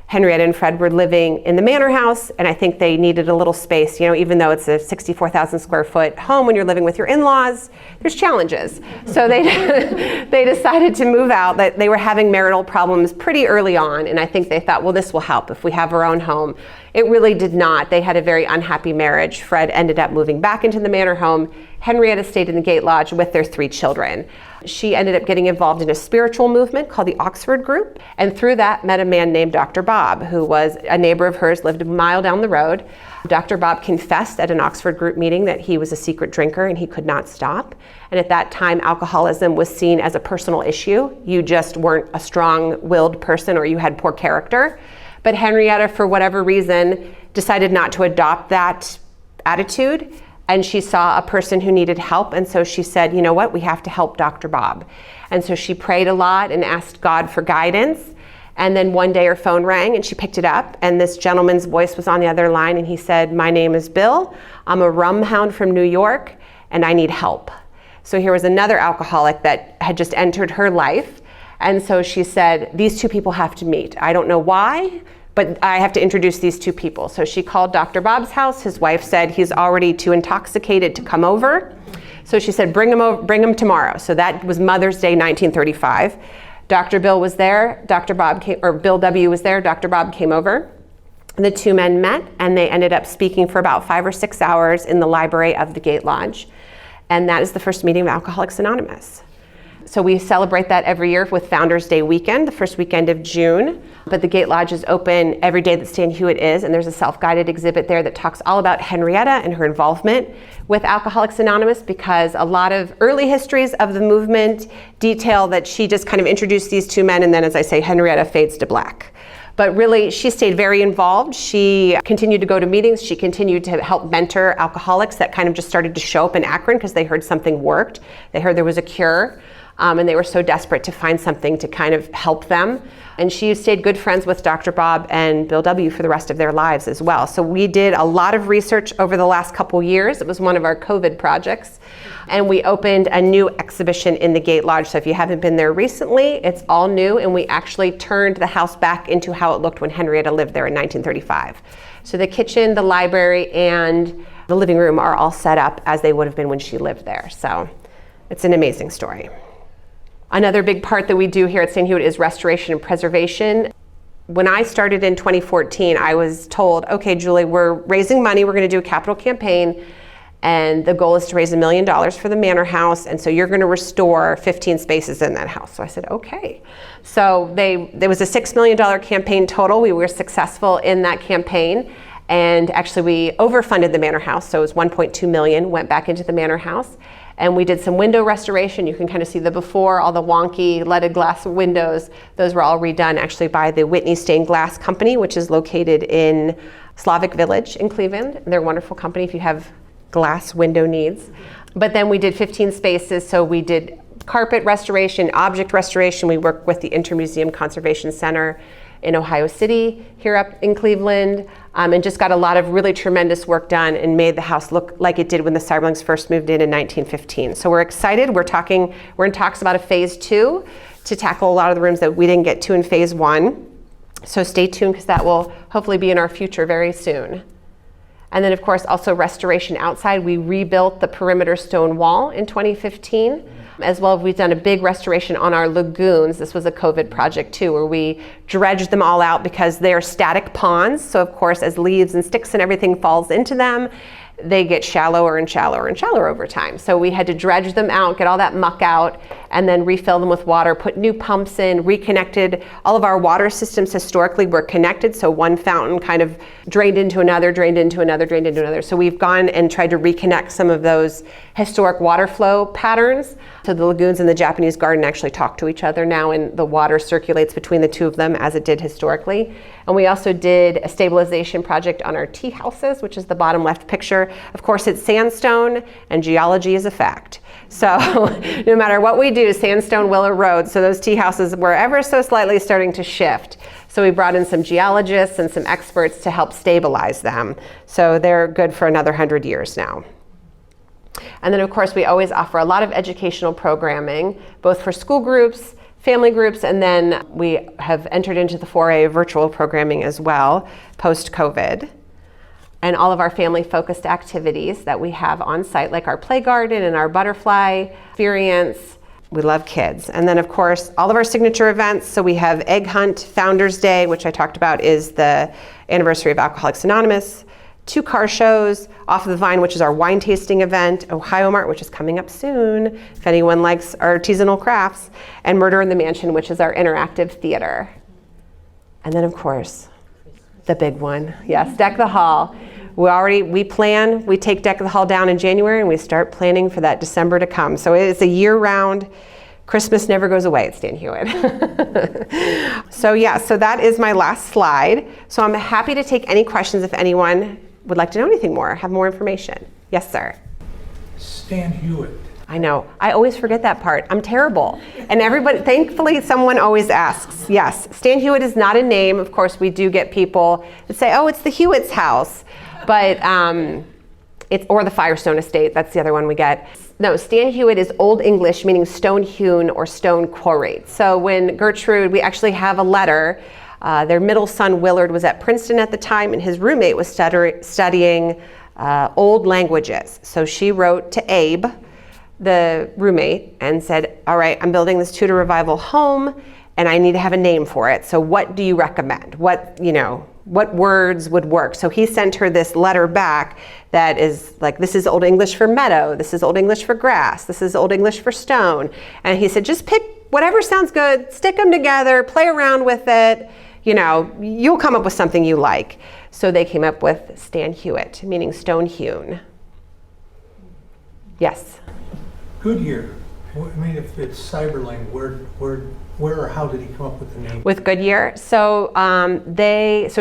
[SPEAKER 1] Henrietta and Fred were living in the manor house, and I think they needed a little space. Even though it's a 64,000 square foot home, when you're living with your in-laws, there's challenges. So they decided to move out. That they were having marital problems pretty early on, and I think they thought, well, this will help if we have our own home. It really did not. They had a very unhappy marriage. Fred ended up moving back into the manor home. Henrietta stayed in the Gate Lodge with their 3 children. She ended up getting involved in a spiritual movement called the Oxford Group, and through that met a man named Dr. Bob, who was a neighbor of hers, lived a mile down the road. Dr. Bob confessed at an Oxford Group meeting that he was a secret drinker and he could not stop. And at that time, alcoholism was seen as a personal issue. You just weren't a strong-willed person, or you had poor character. But Henrietta, for whatever reason, decided not to adopt that attitude. and she saw a person who needed help, and so she said, you know what, we have to help Dr. Bob. And so she prayed a lot and asked God for guidance. And then one day her phone rang and she picked it up, and this gentleman's voice was on the other line, and he said, my name is Bill, I'm a rum hound from New York, and I need help. So here was another alcoholic that had just entered her life. And so she said, these two people have to meet. I don't know why, but I have to introduce these two people. So she called Dr. Bob's house. His wife said he's already too intoxicated to come over. So she said, bring him tomorrow. So that was Mother's Day, 1935. Dr. Bill was there, Dr. Bob came, or Bill W. was there, Dr. Bob came over. The two men met, and they ended up speaking for about 5 or 6 hours in the library of the Gate Lodge. And that is the first meeting of Alcoholics Anonymous. So we celebrate that every year with Founders Day weekend, the first weekend of June. But the Gate Lodge is open every day that Stan Hywet is, and there's a self-guided exhibit there that talks all about Henrietta and her involvement with Alcoholics Anonymous, because a lot of early histories of the movement detail that she just kind of introduced these two men, and then, as I say, Henrietta fades to black. But really, she stayed very involved. She continued to go to meetings. She continued to help mentor alcoholics that kind of just started to show up in Akron because they heard something worked. They heard there was a cure. And they were so desperate to find something to kind of help them. And she stayed good friends with Dr. Bob and Bill W. for the rest of their lives as well. So we did a lot of research over the last couple years. It was one of our COVID projects. And we opened a new exhibition in the Gate Lodge. So if you haven't been there recently, it's all new. And we actually turned the house back into how it looked when Henrietta lived there in 1935. So the kitchen, the library, and the living room are all set up as they would have been when she lived there. So it's an amazing story. Another big part that we do here at Stan Hywet is restoration and preservation. When I started in 2014, I was told, okay, Julie, we're raising money, we're gonna do a capital campaign, and the goal is to raise $1 million for the manor house, and so you're gonna restore 15 spaces in that house. So I said, okay. So there was a $6 million campaign total. We were successful in that campaign, and actually we overfunded the manor house, so it was $1.2 million, went back into the manor house. And we did some window restoration. You can kind of see the before, all the wonky leaded glass windows. Those were all redone actually by the Whitney Stained Glass Company, which is located in Slavic Village in Cleveland. They're a wonderful company if you have glass window needs. But then we did 15 spaces. So we did carpet restoration, object restoration. We worked with the Intermuseum Conservation Center in Ohio City, here up in Cleveland, and just got a lot of really tremendous work done and made the house look like it did when the Seiberlings first moved in 1915. So we're excited. We're in talks about a phase 2 to tackle a lot of the rooms that we didn't get to in phase 1. So stay tuned, because that will hopefully be in our future very soon. And then of course also restoration outside. We rebuilt the perimeter stone wall in 2015. As well, we've done a big restoration on our lagoons. This was a COVID project too, where we dredged them all out because they're static ponds. So of course, as leaves and sticks and everything falls into them, they get shallower and shallower and shallower over time. So we had to dredge them out, get all that muck out, and then refill them with water, put new pumps in, reconnected. All of our water systems historically were connected, so one fountain kind of drained into another, drained into another, drained into another. So we've gone and tried to reconnect some of those historic water flow patterns. So the lagoons in the Japanese garden actually talk to each other now, and the water circulates between the two of them as it did historically. And we also did a stabilization project on our tea houses, which is the bottom left picture. Of course, it's sandstone, and geology is a fact. So no matter what we do, sandstone will erode. So those tea houses were ever so slightly starting to shift. So we brought in some geologists and some experts to help stabilize them. So they're good for another 100 years now. And then of course, we always offer a lot of educational programming, both for school groups, family groups, and then we have entered into the foray of virtual programming as well, post-COVID. And all of our family-focused activities that we have on site, like our play garden and our butterfly experience. We love kids. And then of course, all of our signature events. So we have Egg Hunt, Founders Day, which I talked about is the anniversary of Alcoholics Anonymous, 2 car shows, Off of the Vine, which is our wine tasting event, Ohio Mart, which is coming up soon, if anyone likes artisanal crafts, and Murder in the Mansion, which is our interactive theater. And then of course, the big one, yes, Deck the Hall. We take Deck the Hall down in January, and we start planning for that December to come. So it's a year-round, Christmas never goes away at Stan Hywet. So yeah, so that is my last slide. So I'm happy to take any questions if anyone would like to know anything more, have more information. Yes, sir.
[SPEAKER 2] Stan Hywet.
[SPEAKER 1] I know. I always forget that part. I'm terrible. And everybody, thankfully, someone always asks. Yes, Stan Hywet is not a name. Of course, we do get people that say, oh, it's the Hywet's house. But or the Firestone Estate. That's the other one we get. No, Stan Hywet is Old English, meaning stone hewn or stone quarried. So when Gertrude, we actually have a letter. Their middle son, Willard, was at Princeton at the time, and his roommate was studying old languages. So she wrote to Abe, the roommate, and said, all right, I'm building this Tudor Revival home, and I need to have a name for it. So what do you recommend? What words would work? So he sent her this letter back that is like, this is Old English for meadow, this is Old English for grass, this is Old English for stone. And he said, just pick whatever sounds good, stick them together, play around with it, you'll come up with something you like. So they came up with Stan Hywet, meaning stone hewn. Yes?
[SPEAKER 2] Goodyear. I mean, if it's Seiberling, where or how did he come up with the name?
[SPEAKER 1] With Goodyear, so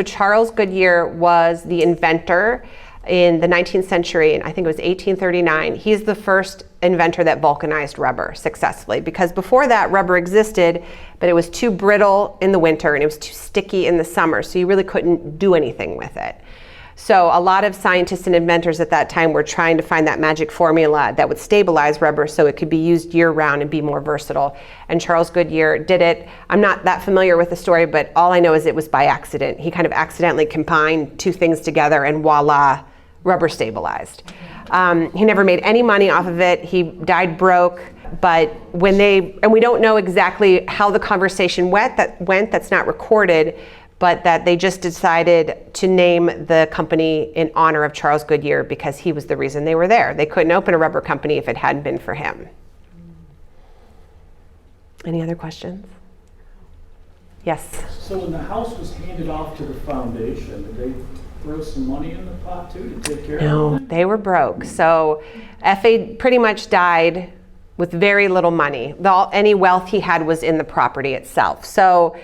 [SPEAKER 1] Charles Goodyear was the inventor in the 19th century, and I think it was 1839. He's the first inventor that vulcanized rubber successfully, because before that rubber existed, but it was too brittle in the winter and it was too sticky in the summer, so you really couldn't do anything with it. So a lot of scientists and inventors at that time were trying to find that magic formula that would stabilize rubber so it could be used year-round and be more versatile. And Charles Goodyear did it. I'm not that familiar with the story, but all I know is it was by accident. He kind of accidentally combined two things together, and voila, rubber stabilized. He never made any money off of it. He died broke. But and we don't know exactly how the conversation went, that's not recorded, but that they just decided to name the company in honor of Charles Goodyear because he was the reason they were there. They couldn't open a rubber company if it hadn't been for him. Any other questions? Yes?
[SPEAKER 3] So when the house was handed off to the foundation, did they throw some money in the pot too to take care of it?
[SPEAKER 1] No, they were broke. So F.A. pretty much died with very little money. Any wealth he had was in the property itself. So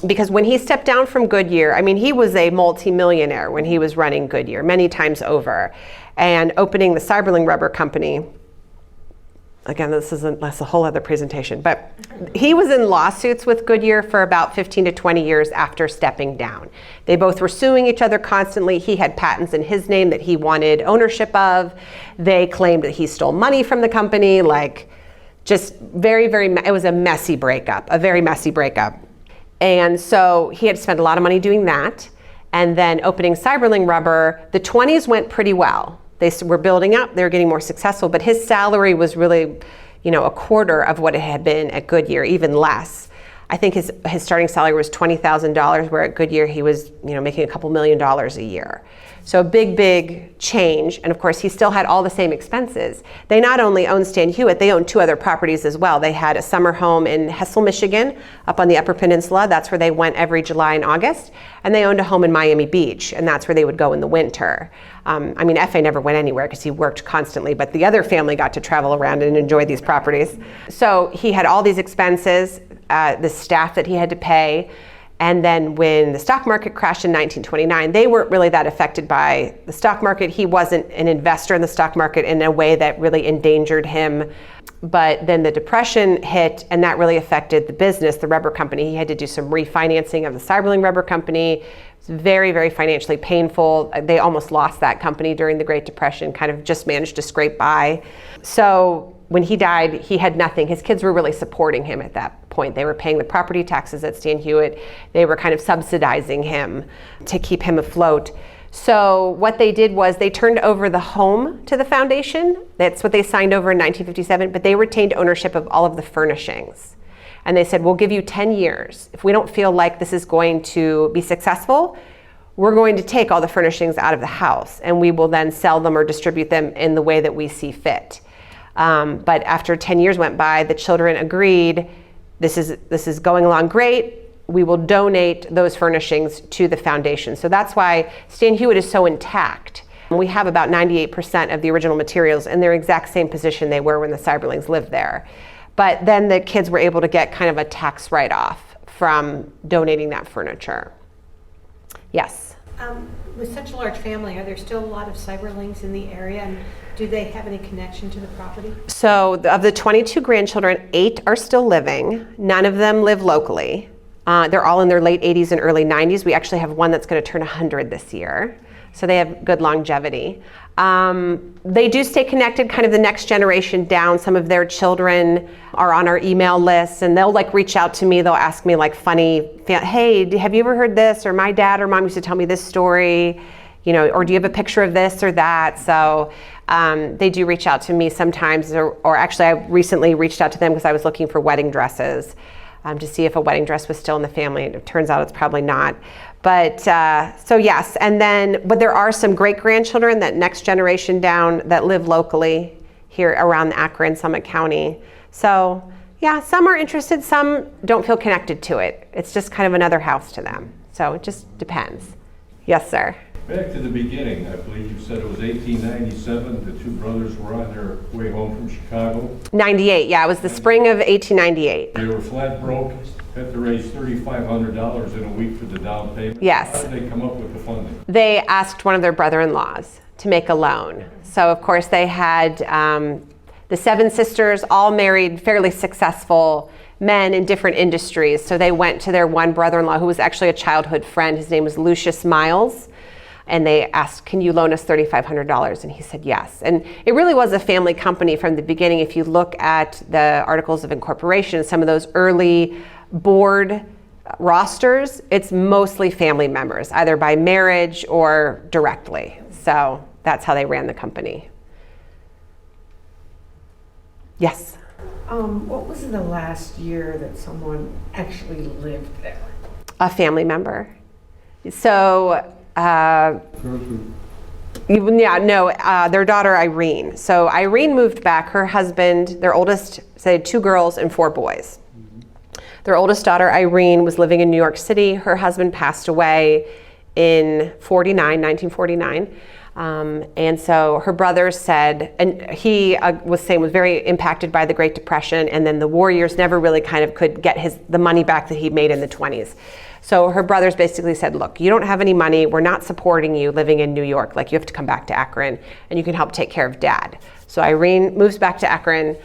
[SPEAKER 1] because when he stepped down from Goodyear, I mean, he was a multi-millionaire when he was running Goodyear many times over, and opening the Seiberling Rubber Company. Again, that's a whole other presentation, but he was in lawsuits with Goodyear for about 15 to 20 years after stepping down. They both were suing each other constantly. He had patents in his name that he wanted ownership of. They claimed that he stole money from the company, just very, it was a messy breakup, a very messy breakup. And so he had spent a lot of money doing that. And then opening Seiberling Rubber, the 20s went pretty well. They were building up, they were getting more successful, but his salary was really, a quarter of what it had been at Goodyear, even less. I think his starting salary was $20,000, where at Goodyear he was, making a couple $1 million a year. So a big change. And of course, he still had all the same expenses. They not only owned Stan Hywet, they owned two other properties as well. They had a summer home in Hessel, Michigan, up on the Upper Peninsula. That's where they went every July and August. And they owned a home in Miami Beach, and that's where they would go in the winter. F.A. never went anywhere because he worked constantly, but the other family got to travel around and enjoy these properties. So he had all these expenses, the staff that he had to pay. And then when the stock market crashed in 1929, they weren't really that affected by the stock market. He wasn't an investor in the stock market in a way that really endangered him. But then the Depression hit, and that really affected the business, the rubber company. He had to do some refinancing of the Seiberling Rubber Company. It's very financially painful. They almost lost that company during the Great Depression, kind of just managed to scrape by. So when he died, he had nothing. His kids were really supporting him at that point. They were paying the property taxes at Stan Hywet. They were kind of subsidizing him to keep him afloat. So what they did was they turned over the home to the foundation. That's what they signed over in 1957, but they retained ownership of all of the furnishings. And they said, we'll give you 10 years. If we don't feel like this is going to be successful, we're going to take all the furnishings out of the house, and we will then sell them or distribute them in the way that we see fit. But after 10 years went by, the children agreed, this is going along great. We will donate those furnishings to the foundation. So that's why Stan Hywet is so intact. We have about 98% of the original materials in their exact same position they were when the Seiberlings lived there. But then the kids were able to get kind of a tax write-off from donating that furniture. Yes?
[SPEAKER 4] With such a large family, are there still a lot of Seiberlings in the area, and do they have any connection to the property?
[SPEAKER 1] So of the 22 grandchildren, 8 are still living. None of them live locally. They're all in their late 80s and early 90s. We actually have one that's going to turn 100 this year. So they have good longevity. They do stay connected, kind of the next generation down. Some of their children are on our email lists, and they'll like reach out to me. They'll ask me like funny, hey, have you ever heard this? Or my dad or mom used to tell me this story, you know, or do you have a picture of this or that? So they do reach out to me sometimes, or actually I recently reached out to them because I was looking for wedding dresses to see if a wedding dress was still in the family. And it turns out it's probably not. But so yes, and then, but there are some great grandchildren, that next generation down, that live locally here around Akron, Summit County. So yeah, some are interested, some don't feel connected to it. It's just kind of another house to them. So it just depends. Yes, sir.
[SPEAKER 5] Back to the beginning, I believe you said it was 1897, the two brothers were on their way home from Chicago.
[SPEAKER 1] 98, yeah, it was the spring of 1898.
[SPEAKER 5] They were flat broke, had to raise $3,500 in a week for the down payment.
[SPEAKER 1] Yes.
[SPEAKER 5] How did they come up with the funding?
[SPEAKER 1] They asked one of their brother-in-laws to make a loan. So of course they had the 7 sisters, all married, fairly successful men in different industries. So they went to their one brother-in-law who was actually a childhood friend. His name was Lucius Miles. And they asked, can you loan us $3,500? And he said yes. And it really was a family company from the beginning. If you look at the Articles of Incorporation, some of those early board rosters, it's mostly family members, either by marriage or directly. So that's how they ran the company. Yes?
[SPEAKER 6] What was the last year that someone actually lived there?
[SPEAKER 1] A family member. So, their daughter Irene. So Irene moved back. Her husband, their oldest, so they had 2 girls and 4 boys. Their oldest daughter Irene was living in New York City. Her husband passed away in 1949. And so her brother said, and he was saying was very impacted by the Great Depression, and then the war years never really kind of could get the money back that he made in the 20s. So her brothers basically said, look, you don't have any money, we're not supporting you living in New York, like you have to come back to Akron and you can help take care of Dad. So Irene moves back to Akron,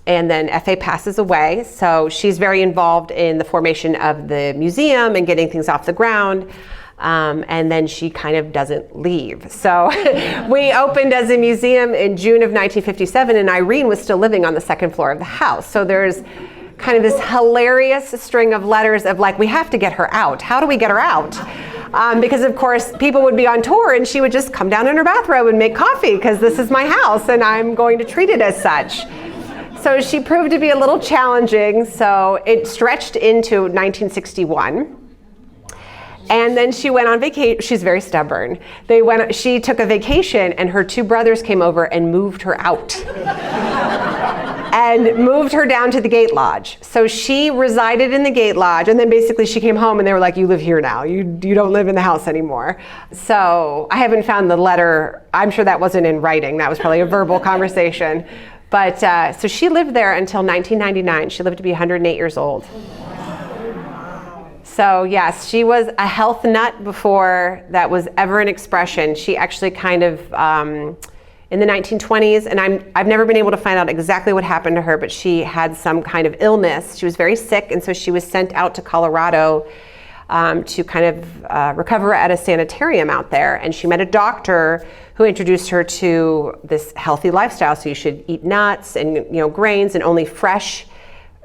[SPEAKER 1] and then FA passes away. So she's very involved in the formation of the museum and getting things off the ground. And then she kind of doesn't leave. So we opened as a museum in June of 1957, and Irene was still living on the 2nd floor of the house. So there's kind of this hilarious string of letters of like, we have to get her out. How do we get her out? Because of course people would be on tour and she would just come down in her bathrobe and make coffee because this is my house and I'm going to treat it as such. So she proved to be a little challenging. So it stretched into 1961. And then she went on vacation. She's very stubborn. She took a vacation and her 2 brothers came over and moved her out. And moved her down to the Gate Lodge. So she resided in the Gate Lodge, and then basically she came home and they were like, you live here now. You don't live in the house anymore. So I haven't found the letter. I'm sure that wasn't in writing. That was probably a verbal conversation. But so she lived there until 1999. She lived to be 108 years old. So yes, she was a health nut before that was ever an expression. She actually kind of, in the 1920s, and I've never been able to find out exactly what happened to her, but she had some kind of illness. She was very sick, and so she was sent out to Colorado to kind of recover at a sanitarium out there. And she met a doctor who introduced her to this healthy lifestyle. So you should eat nuts and grains and only fresh,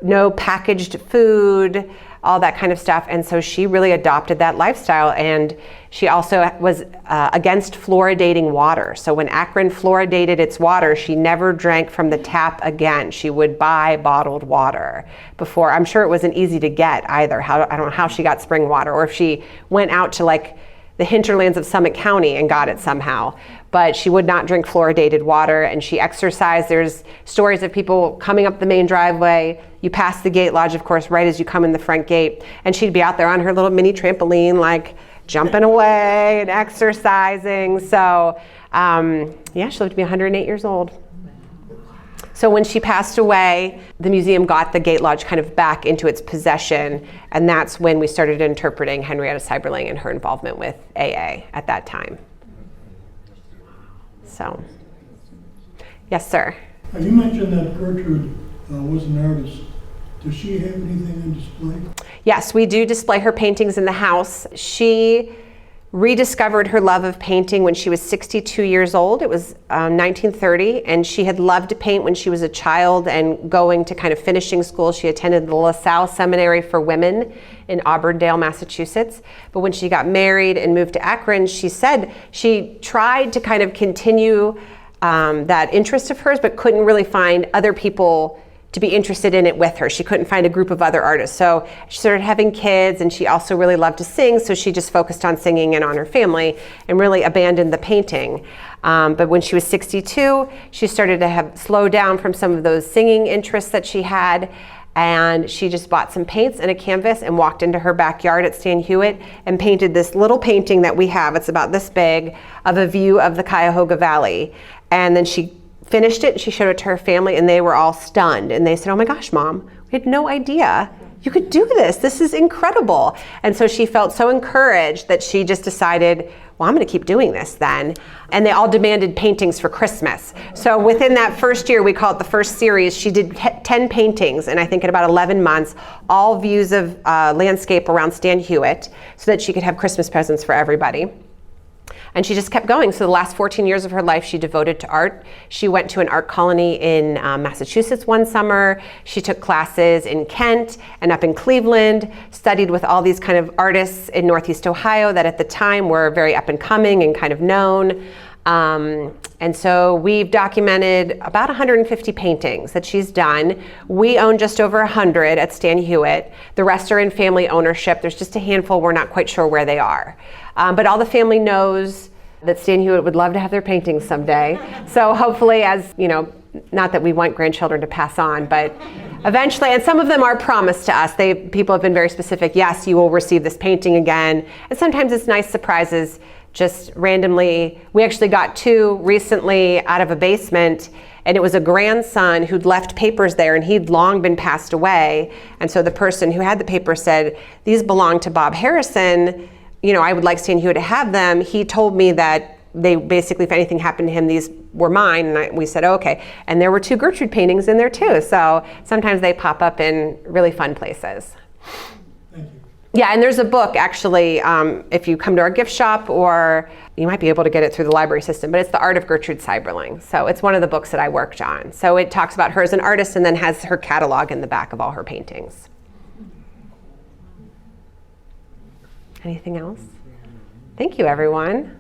[SPEAKER 1] no packaged food, all that kind of stuff. And so she really adopted that lifestyle. And she also was against fluoridating water. So when Akron fluoridated its water, she never drank from the tap again. She would buy bottled water before. I'm sure it wasn't easy to get either. I don't know how she got spring water, or if she went out to like the hinterlands of Summit County and got it somehow. But she would not drink fluoridated water, and she exercised. There's stories of people coming up the main driveway. You pass the Gate Lodge, of course, right as you come in the front gate, and she'd be out there on her little mini trampoline, like jumping away and exercising. So yeah, she lived to be 108 years old. So when she passed away, the museum got the Gate Lodge kind of back into its possession, and that's when we started interpreting Henrietta Seiberling and her involvement with AA at that time. So, yes, sir.
[SPEAKER 7] You mentioned that Gertrude was an artist. Does she have anything on display?
[SPEAKER 1] Yes, we do display her paintings in the house. She rediscovered her love of painting when she was 62 years old. It was 1930, and she had loved to paint when she was a child and going to kind of finishing school. She attended the LaSalle Seminary for Women in Auburndale, Massachusetts. But when she got married and moved to Akron, she said she tried to kind of continue that interest of hers, but couldn't really find other people to be interested in it with her. She couldn't find a group of other artists. So she started having kids, and she also really loved to sing, so she just focused on singing and on her family and really abandoned the painting. But when she was 62, she started to have slow down from some of those singing interests that she had, and she just bought some paints and a canvas and walked into her backyard at Stan Hywet and painted this little painting that we have. It's about this big, of a view of the Cuyahoga Valley. And then she finished it and she showed it to her family, and they were all stunned. And they said, "Oh my gosh, Mom, we had no idea you could do this. This is incredible." And so she felt so encouraged that she just decided, well, I'm going to keep doing this then. And they all demanded paintings for Christmas. So within that first year, we call it the first series, she did 10 paintings, and I think in about 11 months, all views of landscape around Stan Hywet, so that she could have Christmas presents for everybody. And she just kept going. So the last 14 years of her life, she devoted to art. She went to an art colony in Massachusetts one summer. She took classes in Kent and up in Cleveland, studied with all these kind of artists in Northeast Ohio that at the time were very up and coming and kind of known. And so we've documented about 150 paintings that she's done. We own just over 100 at Stan Hywet. The rest are in family ownership. There's just a handful, we're not quite sure where they are. But all the family knows that Stan Hywet would love to have their paintings someday. So hopefully, as you know, not that we want grandchildren to pass on, but eventually, and some of them are promised to us. People have been very specific, yes, you will receive this painting again. And sometimes it's nice surprises, just randomly. We actually got 2 recently out of a basement, and it was a grandson who'd left papers there, and he'd long been passed away. And so the person who had the paper said, "These belong to Bob Harrison. You know, I would like Stan Hywet to have them. He told me that they basically, if anything happened to him, these were mine." And we said, oh, okay. And there were 2 Gertrude paintings in there too. So sometimes they pop up in really fun places.
[SPEAKER 7] Thank you.
[SPEAKER 1] Yeah, and there's a book actually, if you come to our gift shop, or you might be able to get it through the library system, but it's The Art of Gertrude Seiberling. So it's one of the books that I worked on. So it talks about her as an artist and then has her catalog in the back of all her paintings. Anything else? Thank you, everyone.